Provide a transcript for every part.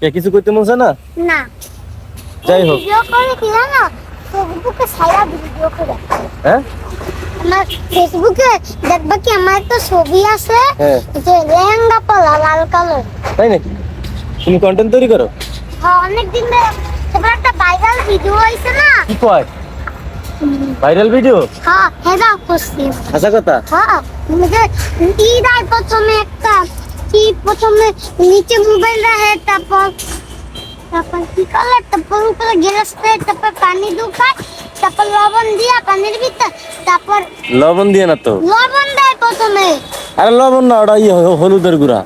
কে কিছু করতে মন চায় না? না। যাই হোক। ভিডিও করে কি জানো? ফেসবুকে ছাড়া ভিডিও করে। হ্যাঁ? আমার ফেসবুকে দেখবা কি আমার একটা ছবি আছে হ্যাঁ। যে লেহেঙ্গা পরা লাল কালার। তাই নাকি? তুমি কন্টেন্ট তৈরি করো? হ্যাঁ অনেক দিন ধরে তারপর একটা ভাইরাল ভিডিও হইছে না? কি কয়? Viral video? হ্যাঁ হেডা করছি। আচ্ছা কথা। হ্যাঁ মুঝে ঈদ আই প্রথমে একটা কি প্রথমে নিচে মোবাইল রাখে তারপর কি করলে তারপর উপরে গ্যাস দেয় তারপর পানি ঢুকায় তারপর লবণ দিয়া পানির ভিতর তারপর লবণ দিয়ে না তো। লবণ দেয় প্রথমে আরে লবণ না, ওটা হলুদের গুঁড়া।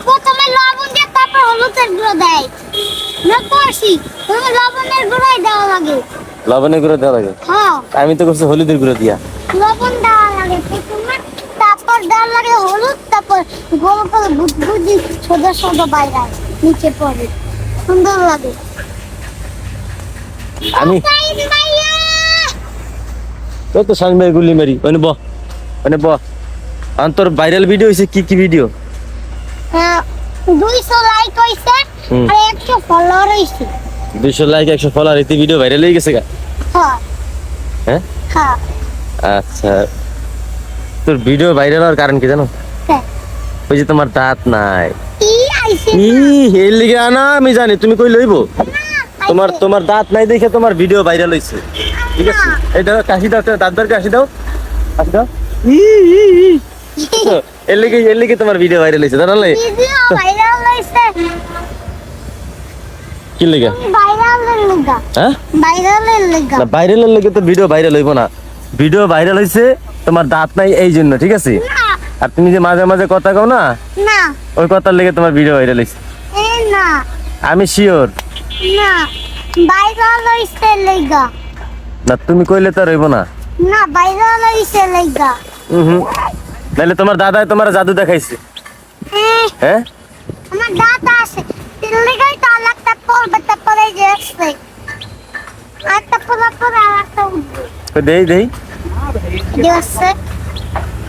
প্রথমে লবণ দিয়ে তারপর হলুদের গুঁড়ো দেয় না করছি তুমি লবণের গুঁড়াই দেওয়া লাগে লবণের গুঁড়া দেওয়া লাগে? হ্যাঁ আমি তো করছি হলুদের গুঁড়া দিয়া। লবণ দেওয়া লাগে প্রথমে তারপর দেওয়া লাগে হলুদ তারপর গোল গোল বুদবুদি সোজা সোজা বাইরে নিচে পড়ে সুন্দর লাগে আমি তো সামনে গুলি মারি ওনে ব ওনে ব আন তোর ভাইরাল ভিডিও হইছে কি কি ভিডিও? 200 লাইক হইছে আর 100 ফলোয়ার হইছে 200 লাইক 100 ফলোয়ার এই ভিডিও ভাইরাল হয়ে গেছে গা? হ্যাঁ হ্যাঁ হ্যাঁ আচ্ছা, তোর ভিডিও ভাইরাল হওয়ার কারণ কি জানো? হ্যাঁ ওই যে তোমার দাঁত নাই। ই আইছে ই এর লিগে না আমি জানি তুমি কই লইবো। তোমার দাঁত নাই দেখে তোমার ভিডিও ভাইরাল হইছে। ঠিক আছে এটা কাশি দাও, দাঁত বার কাশি দাও, কাশি দাও। ই এর লিগে তোমার ভিডিও ভাইরাল হইছে জানালে? ভিডিও ভাইরাল হইছে কি লিগে? ভাইরালের লাগা হ্যাঁ ভাইরালের লাগা না, ভাইরালের লিগে তো ভিডিও ভাইরাল হইবো না। ভিডিও ভাইরাল হইছে তোমার দাঁত নাই এই জন্য, ঠিক আছে? আর তুমি যে মাঝে মাঝে কথা কও না, না ওই কথার লেগে তোমার ভিডিও ভাইরাল হইছে। এ না আমি শিওর। না ভাইরাল হইছে লাগা না তুমি কইলে তো রইব না। না ভাইরাল হইছে লাগা নাহলে তোমার দাদাই তোমার জাদু দেখাইছে। হ্যাঁ আমার দাঁত আছে তিন লাগাই তো আলাদা পড়বে তারপরে যে আসছে একটা পর আরেকটা উঠবে তো দেই যে আসছে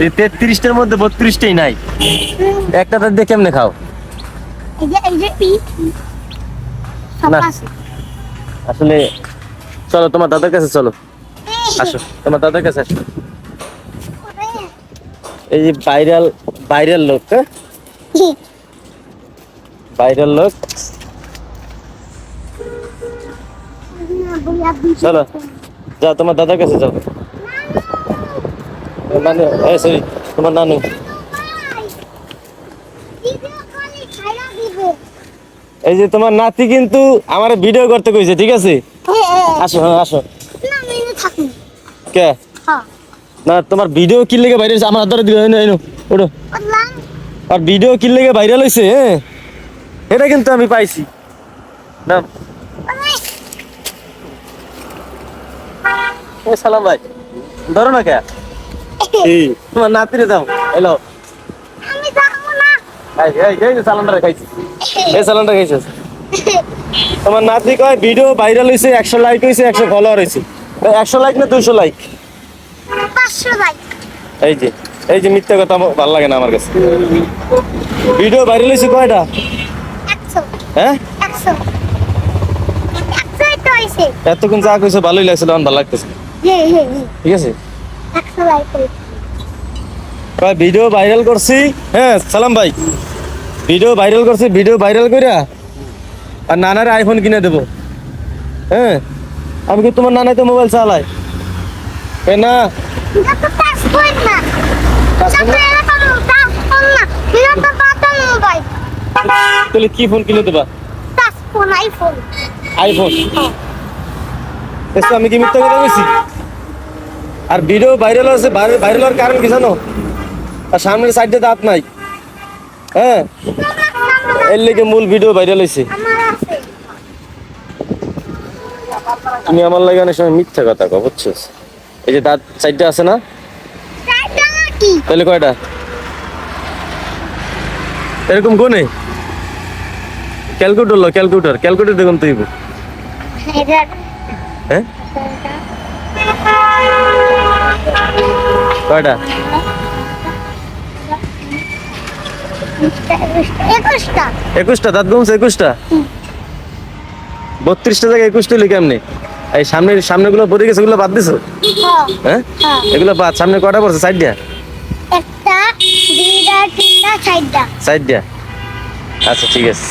এই 33টার মধ্যে 32টাই নাই। একটা দাঁত দিয়ে কেমনে খাও? এই যে সব না। আছে আসলে চলো তোমার দাদার কাছে চলো, আসো তোমার দাদার কাছে আসো। এই যে ভাইরাল লোক, হ্যাঁ ভাইরাল লোক, চলো যাও তোমার দাদার কাছে যাও। নানু সরি তোমার নানু। এই যে তোমার নাতি কিন্তু আমার ভিডিও করতে কইছে, ঠিক আছে? আসো হ্যাঁ আসো। কে না তোমার ভিডিও কি লেগে ভাইরাল হইছে? আমার ধরে দিও এনো ওঠো। আর ভিডিও কি লেগে ভাইরাল হইছে, হ্যাঁ এটা কিন্তু আমি পাইছি না। এ সালাম ভাই ধরো না কে এই তোমার নাতিরে দাও হ্যালো এই যে সালামটা খাইছি, এই সালামটা খাইছিস। তোমার নাতি কয় ভিডিও ভাইরাল হইছে 100 লাইক হইছে 100 ফলোয়ার হইছে। 100 লাইক না 200 লাইক? 500 লাইক। এই যে মিথ্যা কথা ভালো লাগে না আমার কাছে। ভিডিও ভাইরাল হইছে কয়টা? 100 হ্যাঁ 100 তো হইছে এতক্ষণ যা কইছো ভালোই লাগছিল, আমার ভালো লাগতেছে, ঠিক আছে? 100 লাইক কয় ভিডিও ভাইরাল করছি, হ্যাঁ সালাম ভাই ভিডিও ভাইরাল করছি, ভিডিও ভাইরাল কইরা আর নানার আইফোন কিনে দেবো। হ্যাঁ আমি কি তোমার নানাই তো মোবাইল চালায় না? এটা তো টাচ পয়েন্ট না সামনে এটা তো টাচ ফোন না এটা তো বাটন মোবাইল। তাহলে কি ফোন কিনে দেবা? Touch phone iPhone. এসো আমি কি মিথ্যা কথা কইছি? আর ভিডিও ভাইরাল হচ্ছে, ভাইরাল হওয়ার কারণ কি জানো? আর সামনের সাইডে দাঁত নাই, হ্যাঁ এর লেগে মূল ভিডিও ভাইরাল হয়েছে। তুমি আমার লাগে অনেক সময় মিথ্যা কথা কও, বুঝছো? এই যে দাঁত সাইডটা আছে না, তাহলে কয়টা এরকম কোনে? ক্যালকুলেটর দেখুন তুই, হ্যাঁ কয়টা? 21টা। 21টা দাঁত গুনছে? 21টা 32টা জায়গায় 21টা হলো কেমনে? এই সামনেগুলো পড়ে গেছে, ওগুলো বাদ দিছো? হ্যাঁ হ্যাঁ, হ্যাঁ এগুলো বাদ। সামনে কটা পড়ছে? 4টা? একটা দুইটা তিনটা চারটা 4টা। আচ্ছা ঠিক আছে।